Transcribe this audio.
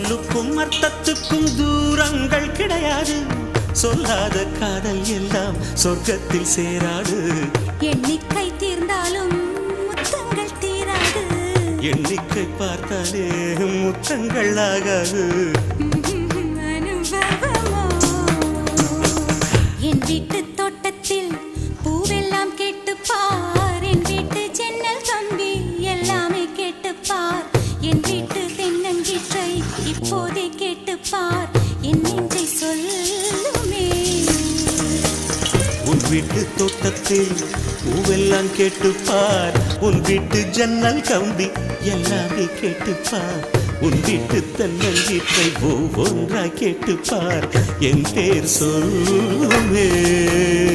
சொல்லுக்கும் அர்த்தத்துக்கும் தூரங்கள் கிடையாது. சொல்லாத காதல் எல்லாம் சொர்க்கத்தில் சேராது. எண்ணிக்கை தீர்ந்தாலும் முத்தங்கள் தீராது. எண்ணிக்கை பார்த்தாலே முத்தங்கள் ஆகாது. அனுபவமோ என் வீட்டு தோட்டத்தில் பூவெல்லாம் கேட்டுப்பார். என் வீட்டு ஜன்னல் கம்பி எல்லாமே கேட்டுப்பார். என் வீட்டு தென்னங்கீற்றை இப்போதே கேட்டுப்பார். என் நெஞ்சை சொல்லுமே. உன் வீட்டு தோட்டத்தில் பூவெல்லாம் கேட்டுப்பார். உன் வீட்டு ஜன்னல் கம்பி எல்லாமே கேட்டுப்பார். உன் வீட்டு தென்னங்கீற்றை ஒவ்வொன்றாய் கேட்டுப்பார். என் பேர் சொல்லுமே.